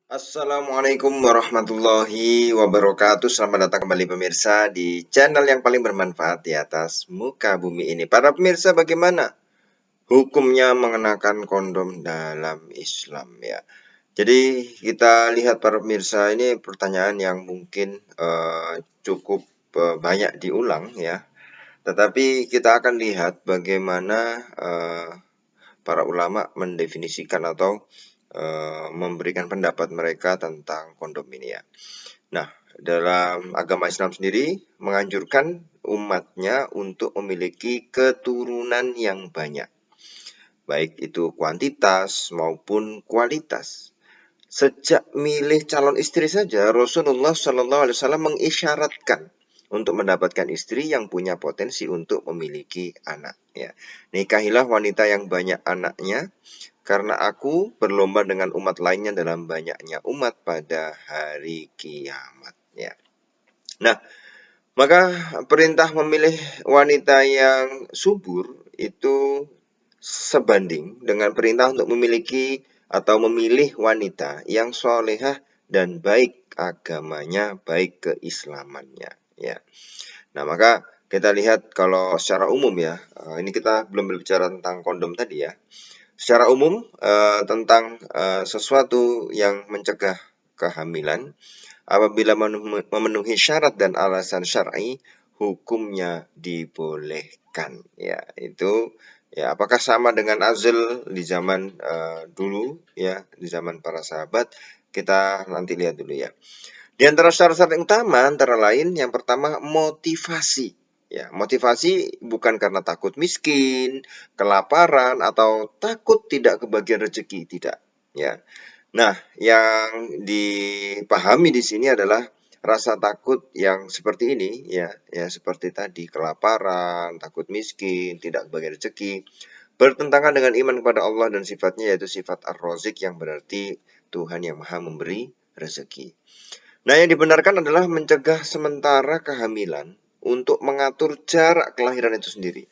Assalamualaikum warahmatullahi wabarakatuh. Selamat datang kembali pemirsa di channel yang paling bermanfaat di atas muka bumi ini. Para pemirsa, bagaimana hukumnya mengenakan kondom dalam Islam ya? Jadi kita lihat para pemirsa, ini pertanyaan yang mungkin cukup banyak diulang ya. Tetapi kita akan lihat bagaimana para ulama mendefinisikan atau memberikan pendapat mereka tentang kondom ini ya. Nah, dalam agama Islam sendiri menganjurkan umatnya untuk memiliki keturunan yang banyak, baik itu kuantitas maupun kualitas. Sejak milih calon istri saja, Rasulullah Shallallahu Alaihi Wasallam mengisyaratkan untuk mendapatkan istri yang punya potensi untuk memiliki anak. Ya, nikahilah wanita yang banyak anaknya, karena aku berlomba dengan umat lainnya dalam banyaknya umat pada hari kiamat. Ya. Nah, maka perintah memilih wanita yang subur itu sebanding dengan perintah untuk memiliki atau memilih wanita yang solehah dan baik agamanya, baik keislamannya. Ya. Nah, maka kita lihat kalau secara umum ya, ini kita belum berbicara tentang kondom tadi ya. Secara umum tentang sesuatu yang mencegah kehamilan, apabila memenuhi syarat dan alasan syar'i, hukumnya dibolehkan. Ya, itu ya, apakah sama dengan azl di zaman dulu ya, di zaman para sahabat? Kita nanti lihat dulu ya. Di antara syarat-syarat yang utama antara lain, yang pertama motivasi. Ya, motivasi bukan karena takut miskin, kelaparan, atau takut tidak kebagian rezeki, tidak. Ya. Nah, yang dipahami di sini adalah rasa takut yang seperti ini, ya, ya seperti tadi, kelaparan, takut miskin, tidak kebagian rezeki, bertentangan dengan iman kepada Allah dan sifatnya, yaitu sifat Ar-Razik, yang berarti Tuhan yang Maha memberi rezeki. Nah, yang dibenarkan adalah mencegah sementara kehamilan untuk mengatur jarak kelahiran itu sendiri.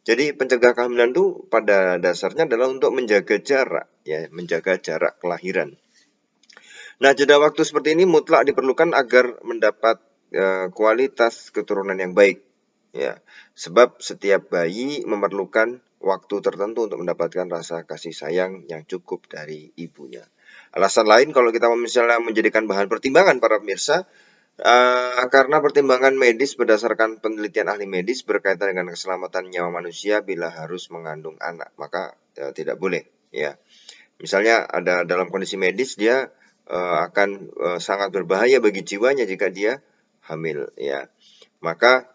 Jadi pencegah kehamilan itu pada dasarnya adalah untuk menjaga jarak, ya, menjaga jarak kelahiran. Nah, jeda waktu seperti ini mutlak diperlukan agar mendapat kualitas keturunan yang baik. Ya, sebab setiap bayi memerlukan waktu tertentu untuk mendapatkan rasa kasih sayang yang cukup dari ibunya. Alasan lain kalau kita misalnya menjadikan bahan pertimbangan para pemirsa, karena pertimbangan medis berdasarkan penelitian ahli medis berkaitan dengan keselamatan nyawa manusia bila harus mengandung anak, maka tidak boleh. Ya, misalnya ada dalam kondisi medis dia akan sangat berbahaya bagi jiwanya jika dia hamil. Ya, maka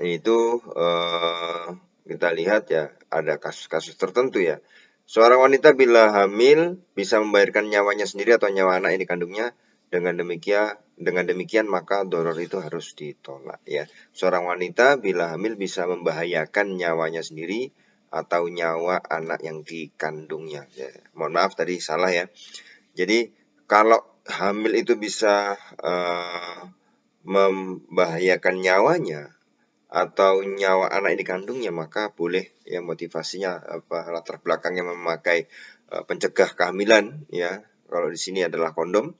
itu kita lihat ya, ada kasus-kasus tertentu ya. Seorang wanita bila hamil bisa membayarkan nyawanya sendiri atau nyawa anak yang dikandungnya. Dengan demikian maka donor itu harus ditolak ya. Seorang wanita bila hamil bisa membahayakan nyawanya sendiri atau nyawa anak yang dikandungnya. Ya, mohon maaf tadi salah ya. Jadi kalau hamil itu bisa membahayakan nyawanya atau nyawa anak yang dikandungnya, maka boleh ya, motivasinya apa, latar belakangnya memakai pencegah kehamilan ya. Kalau di sini adalah kondom,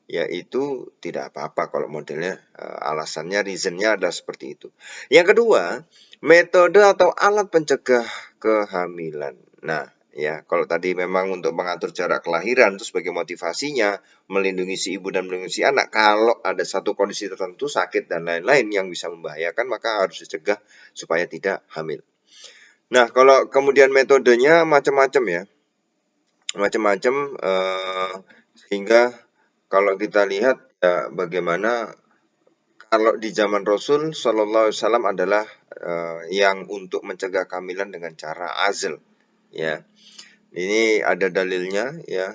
yaitu tidak apa-apa kalau modelnya alasannya, reasonnya adalah seperti itu. Yang kedua, metode atau alat pencegah kehamilan. Nah, ya, kalau tadi memang untuk mengatur jarak kelahiran itu sebagai motivasinya melindungi si ibu dan melindungi si anak. Kalau ada satu kondisi tertentu, sakit dan lain-lain yang bisa membahayakan, maka harus dicegah supaya tidak hamil. Nah, kalau kemudian metodenya macam-macam ya, macam-macam sehingga kalau kita lihat ya, bagaimana kalau di zaman Rasul Shallallahu Alaihi Wasallam adalah yang untuk mencegah kehamilan dengan cara azl, ya. Ini ada dalilnya, ya.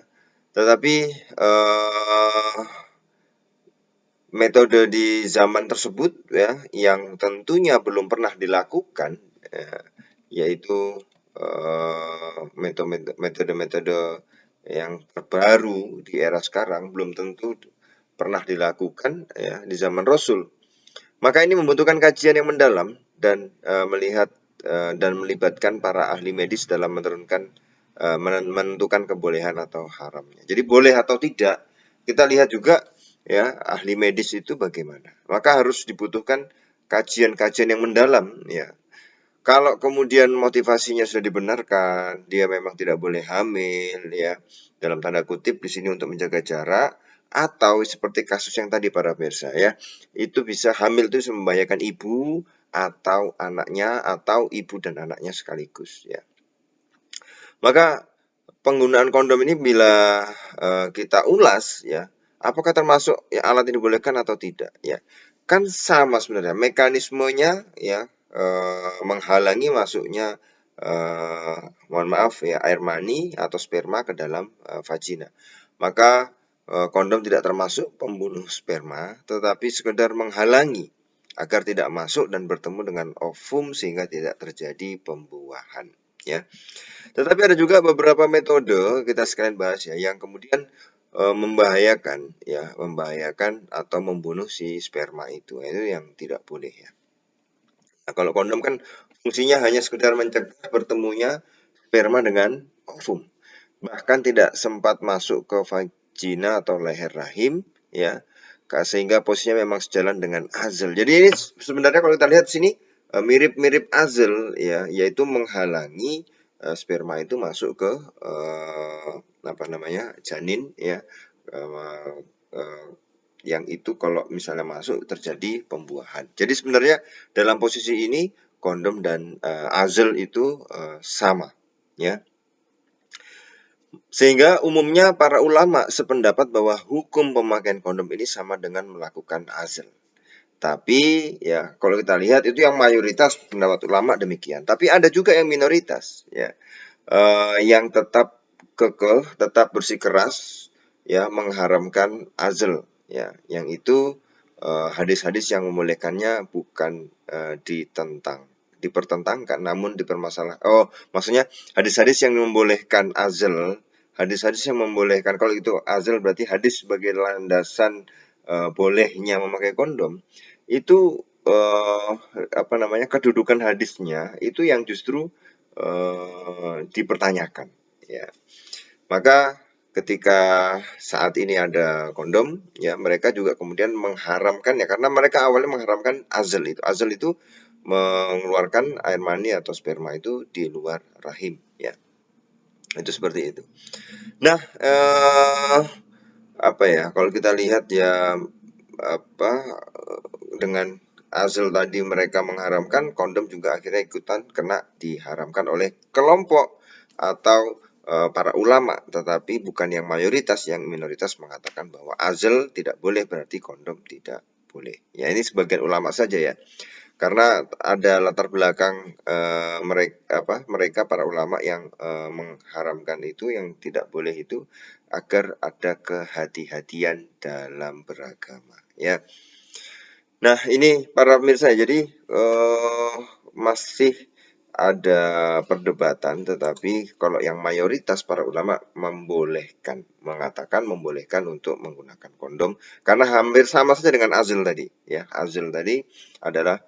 Tetapi metode di zaman tersebut, ya, yang tentunya belum pernah dilakukan, yaitu metode-metode yang terbaru di era sekarang belum tentu pernah dilakukan ya di zaman Rasul. Maka ini membutuhkan kajian yang mendalam dan melihat dan melibatkan para ahli medis dalam menurunkan menentukan kebolehan atau haramnya. Jadi boleh atau tidak, kita lihat juga ya ahli medis itu bagaimana. Maka harus dibutuhkan kajian-kajian yang mendalam ya. Kalau kemudian motivasinya sudah dibenarkan, dia memang tidak boleh hamil ya, dalam tanda kutip di sini untuk menjaga jarak, atau seperti kasus yang tadi para pemirsa ya, itu bisa hamil itu membahayakan ibu atau anaknya atau ibu dan anaknya sekaligus ya. Maka penggunaan kondom ini bila kita ulas ya, apakah termasuk ya, alat yang dibolehkan atau tidak ya? Kan sama sebenarnya mekanismenya ya, menghalangi masuknya mohon maaf ya air mani atau sperma ke dalam vagina. Maka kondom tidak termasuk pembunuh sperma, tetapi sekedar menghalangi agar tidak masuk dan bertemu dengan ovum sehingga tidak terjadi pembuahan ya. Tetapi ada juga beberapa metode kita sekalian bahas ya yang kemudian membahayakan ya, membahayakan atau membunuh si sperma itu yang tidak boleh ya. Nah, kalau kondom kan fungsinya hanya sekedar mencegah bertemunya sperma dengan ovum, bahkan tidak sempat masuk ke vagina atau leher rahim ya, sehingga posisinya memang sejalan dengan azal. Jadi ini sebenarnya kalau kita lihat sini mirip-mirip azal ya, yaitu menghalangi sperma itu masuk ke apa namanya janin ya, uh, uh, yang itu kalau misalnya masuk terjadi pembuahan. Jadi sebenarnya dalam posisi ini kondom dan azal itu sama ya. Sehingga umumnya para ulama sependapat bahwa hukum pemakaian kondom ini sama dengan melakukan azal. Tapi ya kalau kita lihat itu yang mayoritas pendapat ulama demikian. Tapi ada juga yang minoritas ya, yang tetap kekeh, tetap bersikeras ya mengharamkan azal ya, yang itu hadis-hadis yang membolehkannya bukan dipertentangkan namun dipermasalah. Oh, maksudnya hadis-hadis yang membolehkan azal, hadis-hadis yang membolehkan, kalau itu azal berarti hadis sebagai landasan bolehnya memakai kondom itu apa namanya kedudukan hadisnya itu yang justru dipertanyakan ya. Maka ketika saat ini ada kondom ya, mereka juga kemudian mengharamkan ya, karena mereka awalnya mengharamkan azal itu. Azal itu mengeluarkan air mani atau sperma itu di luar rahim ya. Itu seperti itu. Nah, apa ya, kalau kita lihat ya apa dengan azal tadi mereka mengharamkan, kondom juga akhirnya ikutan kena diharamkan oleh kelompok atau para ulama, tetapi bukan yang mayoritas, yang minoritas mengatakan bahwa azal tidak boleh berarti kondom tidak boleh. Ya ini sebagian ulama saja ya. Karena ada latar belakang mereka para ulama yang mengharamkan itu, yang tidak boleh itu agar ada kehati-hatian dalam beragama ya. Nah, ini para pemirsa, jadi masih ada perdebatan, tetapi kalau yang mayoritas para ulama mengatakan membolehkan untuk menggunakan kondom, karena hampir sama saja dengan azal tadi ya. Azal tadi adalah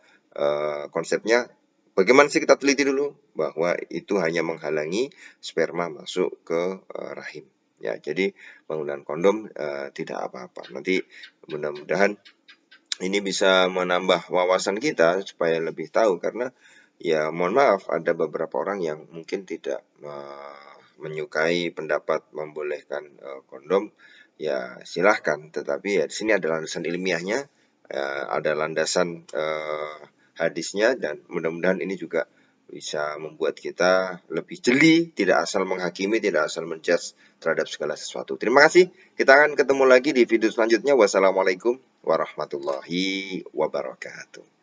konsepnya bagaimana sih, kita teliti dulu bahwa itu hanya menghalangi sperma masuk ke rahim ya. Jadi penggunaan kondom tidak apa-apa. Nanti mudah-mudahan ini bisa menambah wawasan kita supaya lebih tahu, karena ya mohon maaf ada beberapa orang yang mungkin tidak menyukai pendapat membolehkan kondom, ya silahkan, tetapi ya di sini ada landasan ilmiahnya, ada landasan hadisnya, dan mudah-mudahan ini juga bisa membuat kita lebih jeli, tidak asal menghakimi, tidak asal menjudge terhadap segala sesuatu. Terima kasih. Kita akan ketemu lagi di video selanjutnya. Wassalamualaikum warahmatullahi wabarakatuh.